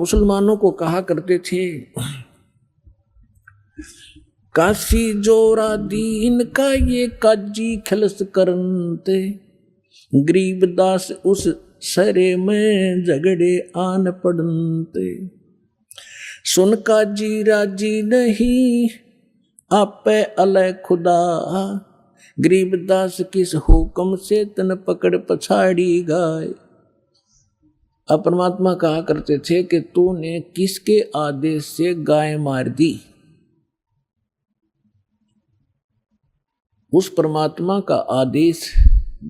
मुसलमानों को कहा करते थे, काशी जोरा दीन का ये काजी खलस करनते, गरीबदास उस सरे में झगड़े आन पड़नते। सुन काजी राजी नहीं आपे अलय खुदा, गरीबदास किस हुक्म से तन पकड़ पछाड़ी गाय। अब परमात्मा कहा करते थे कि तूने किसके आदेश से गाय मार दी। उस परमात्मा का आदेश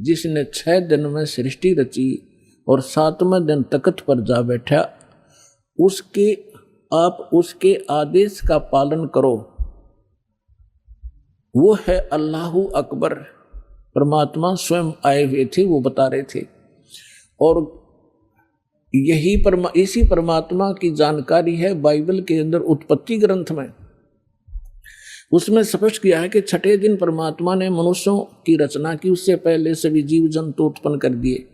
जिसने 6 दिन में सृष्टि रची और 7वें दिन तख्त पर जा बैठा, आप उसके आदेश का पालन करो। वो है अल्लाहु अकबर। परमात्मा स्वयं आए हुए थे, वो बता रहे थे। और इसी परमात्मा की जानकारी है बाइबल के अंदर उत्पत्ति ग्रंथ में। उसमें स्पष्ट किया है कि 6ठे दिन परमात्मा ने मनुष्यों की रचना की, उससे पहले सभी जीव जंतु उत्पन्न कर दिए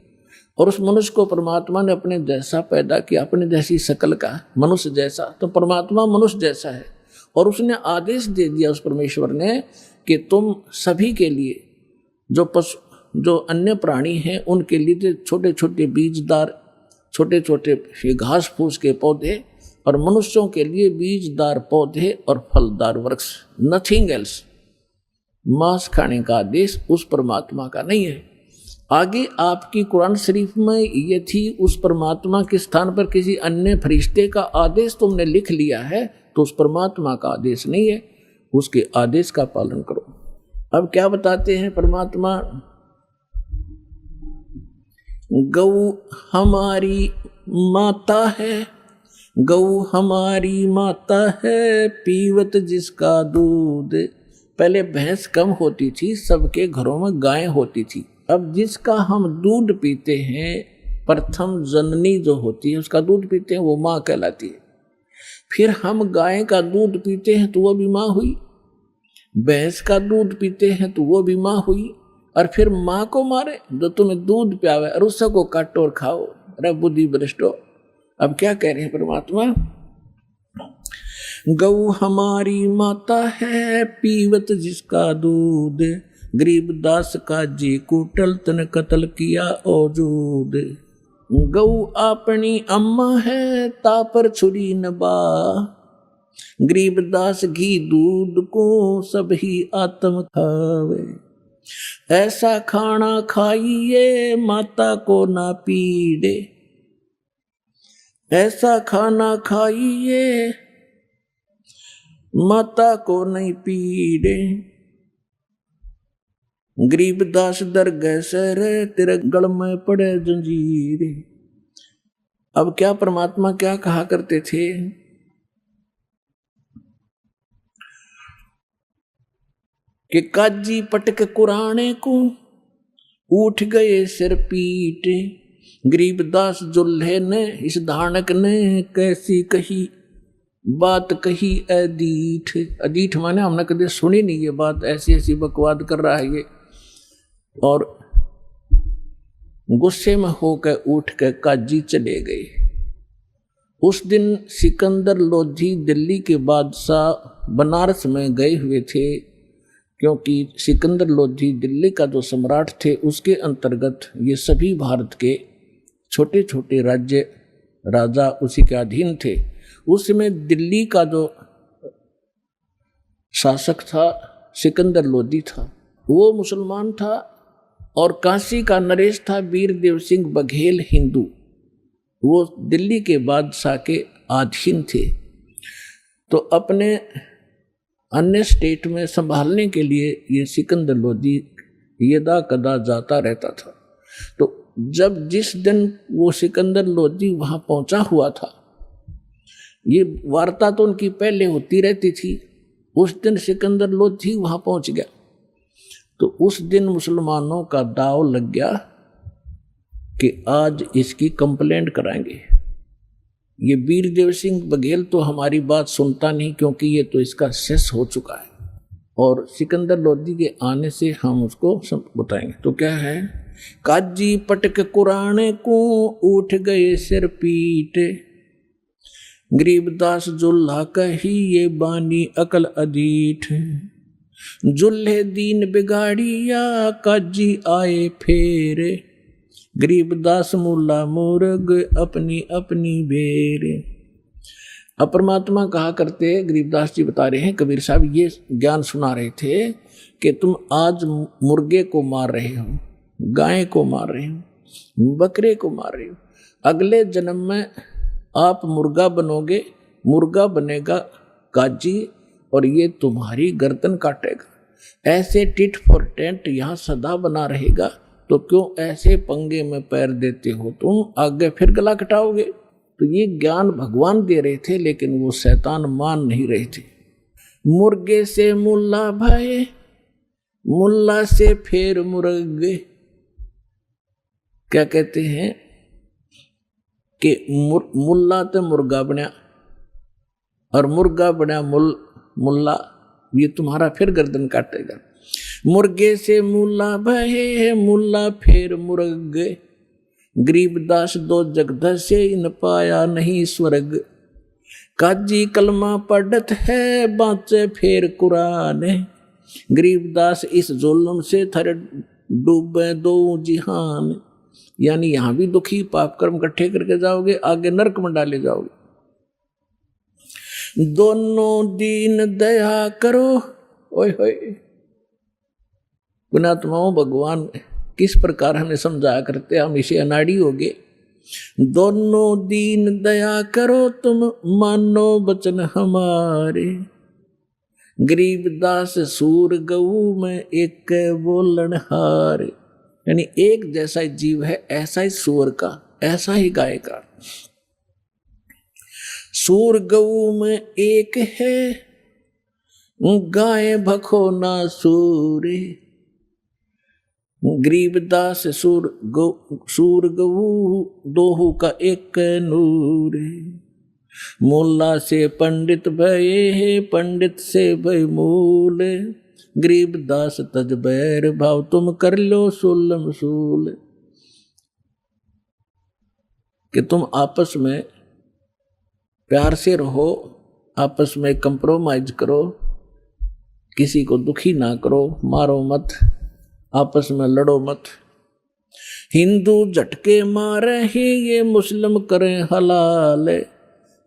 और उस मनुष्य को परमात्मा ने अपने जैसा पैदा किया, अपने जैसी शकल का, मनुष्य जैसा। तो परमात्मा मनुष्य जैसा है और उसने आदेश दे दिया उस परमेश्वर ने कि तुम सभी के लिए, जो अन्य प्राणी हैं उनके लिए छोटे छोटे बीजदार, छोटे छोटे घास फूस के पौधे, और मनुष्यों के लिए बीजदार पौधे और फलदार वृक्ष, नथिंग एल्स। मांस खाने का आदेश उस परमात्मा का नहीं है। आगे आपकी कुरान शरीफ में ये थी, उस परमात्मा के स्थान पर किसी अन्य फरिश्ते का आदेश तुमने लिख लिया है, तो उस परमात्मा का आदेश नहीं है, उसके आदेश का पालन करो। अब क्या बताते हैं परमात्मा, गौ हमारी माता है, गौ हमारी माता है, पीवत जिसका दूध। पहले भैंस कम होती थी, सबके घरों में गाय होती थी। अब जिसका हम दूध पीते हैं, प्रथम जननी जो होती है उसका दूध पीते हैं, वो माँ कहलाती है। फिर हम गाय का दूध पीते हैं तो वो भी माँ हुई, भैंस का दूध पीते हैं तो वो भी माँ हुई, और फिर माँ को मारे जो तुम्हें दूध प्यावे और उसको काटो और खाओ। अरे बुद्धि भ्रष्टो। अब क्या कह रहे हैं परमात्मा, गौ हमारी माता है, पीवत जिसका दूध, गरीबदास का जी कुटल तन कत्ल किया औजूद। गौ अपनी अम्मा है, तापर छुरी नबा, गरीबदास घी दूध को सभी आत्म खावे। ऐसा खाना खाइए माता को ना पीड़े, ऐसा खाना खाइए माता को नहीं पीड़े। गरीबदास दरगह सर तेरे गल में पड़े जंजीर। अब क्या परमात्मा क्या कहा करते थे, कि काजी पटक कुराने को उठ गए सिर पीटे। गरीबदास जुल्हे ने, इस धानक ने कैसी कही बात कही अदीठ। अदीठ माने हमने कभी सुनी नहीं ये बात, ऐसी ऐसी बकवाद कर रहा है ये। और गुस्से में होकर उठ कर काजी चले गए। उस दिन सिकंदर लोधी दिल्ली के बादशाह बनारस में गए हुए थे, क्योंकि सिकंदर लोधी दिल्ली का जो सम्राट थे उसके अंतर्गत ये सभी भारत के छोटे छोटे राज्य राजा उसी के अधीन थे। उस समय दिल्ली का जो शासक था सिकंदर लोधी था, वो मुसलमान था, और काशी का नरेश था वीरदेव सिंह बघेल हिंदू, वो दिल्ली के बादशाह के अधीन थे। तो अपने अन्य स्टेट में संभालने के लिए ये सिकंदर लोधी यदा कदा जाता रहता था। तो जिस दिन वो सिकंदर लोधी वहां पहुंचा हुआ था, ये वार्ता तो उनकी पहले होती रहती थी, उस दिन सिकंदर लोधी वहां पहुंच गया। तो उस दिन मुसलमानों का दाव लग गया कि आज इसकी कंप्लेंट कराएंगे। ये वीरदेव सिंह बघेल तो हमारी बात सुनता नहीं, क्योंकि ये तो इसका शेष हो चुका है, और सिकंदर लोधी के आने से हम उसको सब बताएंगे। तो क्या है, काजी पटक कुराने को उठ गए सिर पीटे। गरीबदास जुल्हा कही ये बानी अकल अदीठ, जुल्हे दीन बिगाड़िया काजी आए फेरे, गरीबदास मुल्ला मुर्ग अपनी अपनी बेरे। अब परमात्मा कहा करते, गरीबदास जी बता रहे हैं, कबीर साहब ये ज्ञान सुना रहे थे कि तुम आज मुर्गे को मार रहे हो, गाय को मार रहे हो, बकरे को मार रहे हो, अगले जन्म में आप मुर्गा बनोगे, मुर्गा बनेगा काजी और ये तुम्हारी गर्दन काटेगा। ऐसे टिट फॉर टेंट यहाँ सदा बना रहेगा, तो क्यों ऐसे पंगे में पैर देते हो, तुम आगे फिर गला कटाओगे। तो ये ज्ञान भगवान दे रहे थे, लेकिन वो शैतान मान नहीं रहे थे। मुर्गे से मुल्ला भाए, मुल्ला से फिर मुर्गे। क्या कहते हैं कि मुल्ला तो मुर्गा बना और मुर्गा बना मुल्ला, ये तुम्हारा फिर गर्दन काटेगा। मुर्गे से मुल्ला भये, मुल्ला फिर मुर्गे, गरीबदास दो जगत से इन पाया नहीं स्वर्ग, काजी कलमा पढ़त है बाँचे फिर कुरान, गरीबदास इस जुल्म से थर डूबे दो जिहान। यानी यहां भी दुखी पाप कर्म इकट्ठे करके जाओगे, आगे नरक में डाले जाओगे। दोनों दीन दया करो, ओए होए पुणात्माओं, भगवान किस प्रकार हमें समझाया करते, हम इसे अनाड़ी हो गए। दोनों दीन दया करो तुम मानो बचन हमारे, गरीबदास सूर गऊ में एक बोलन हारे। यानी एक जैसा ही जीव है, ऐसा ही सूर का, ऐसा ही गाय का। सूर गऊ में एक है, गाय भखो ना सूरे, गरीबदास सूर गऊ दोहू का एक नूर, मुल्ला से पंडित भये, पंडित से भय मूल, गरीबदास तज बैर भाव तुम कर लो सुलम सूल। कि तुम आपस में प्यार से रहो, आपस में कंप्रोमाइज करो, किसी को दुखी ना करो, मारो मत, आपस में लड़ो मत। हिंदू झटके मारे ही ये मुस्लिम करें हलाल,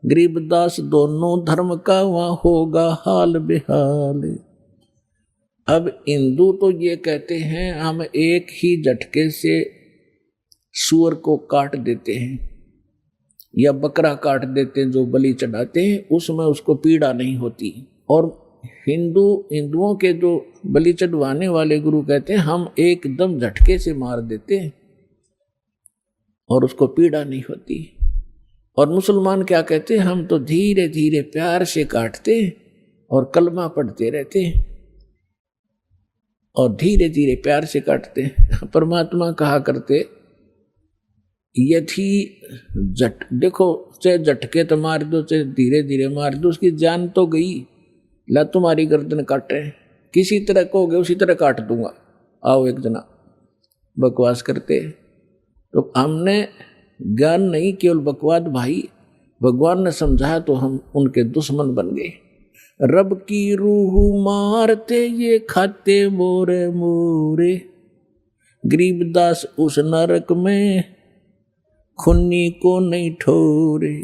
गरीबदास दोनों धर्म का वहां होगा हाल बेहाल। अब हिंदू तो ये कहते हैं हम एक ही झटके से सूअर को काट देते हैं या बकरा काट देते हैं, जो बलि चढ़ाते हैं उसमें उसको पीड़ा नहीं होती। और हिंदुओं के जो बलि चढ़वाने वाले गुरु कहते हैं हम एकदम झटके से मार देते हैं और उसको पीड़ा नहीं होती। और मुसलमान क्या कहते हैं, हम तो धीरे धीरे प्यार से काटते हैं और कलमा पढ़ते रहते हैं और धीरे धीरे प्यार से काटते हैं। परमात्मा कहा करते, यदि देखो चाहे झटके तो मार दो, चाहे धीरे धीरे मार दो, उसकी जान तो गई। ला तुम्हारी गर्दन काटे, किसी तरह कहोगे उसी तरह काट दूंगा, आओ एक जना। बकवास करते तो हमने ज्ञान नहीं, केवल बकवाद भाई। भगवान ने समझाया तो हम उनके दुश्मन बन गए। रब की रूह मारते ये खाते मोरे मोरे, गरीबदास उस नरक में खुन्नी को नहीं ठोरे।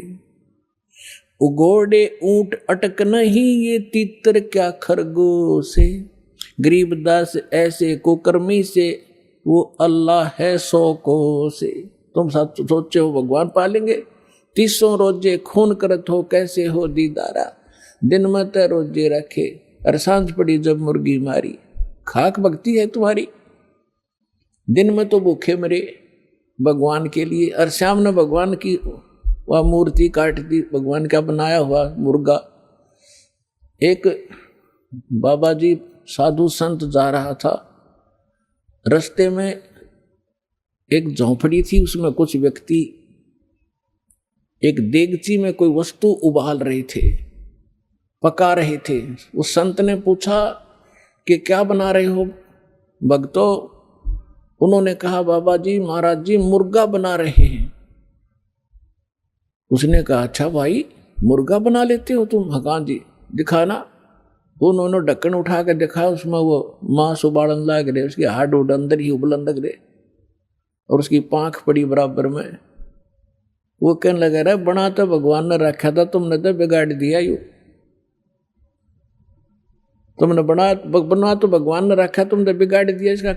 उगोड़े ऊंट अटक नहीं ये तीतर क्या खरगोश है, गरीबदास ऐसे कुकर्मी से वो अल्लाह है 100 कोस से। तुम सोचे हो भगवान पालेंगे, 300 रोजे खून करत हो कैसे हो दीदारा, दिन में तो रोजे रखे और सांझ पड़ी जब मुर्गी मारी। खाक भक्ति है तुम्हारी, दिन में तो भूखे मरे भगवान के लिए, और शाम ने भगवान की वह मूर्ति काट दी, भगवान का बनाया हुआ मुर्गा। एक बाबा जी साधु संत जा रहा था, रास्ते में एक झोंपड़ी थी, उसमें कुछ व्यक्ति एक देगची में कोई वस्तु उबाल रहे थे, पका रहे थे। उस संत ने पूछा कि क्या बना रहे हो भक्तों? उन्होंने कहा बाबा जी महाराज जी मुर्गा बना रहे हैं। उसने कहा अच्छा भाई मुर्गा बना लेते हो तुम? हाँ जी, दिखाना। उन्होंने ढक्कन उठा कर दिखाया, उसमें वो मांस उबालन लग रहे, उसकी हाड उड अंदर ही उबलन लग रहे, और उसकी पांख पड़ी बराबर में। वो कहने लगा, रहा बना तो भगवान ने रखा था, तुमने तो बिगाड़ दिया। यू तुमने बना तो भगवान ने रखा, तुमने बिगाड़ दिया। इसका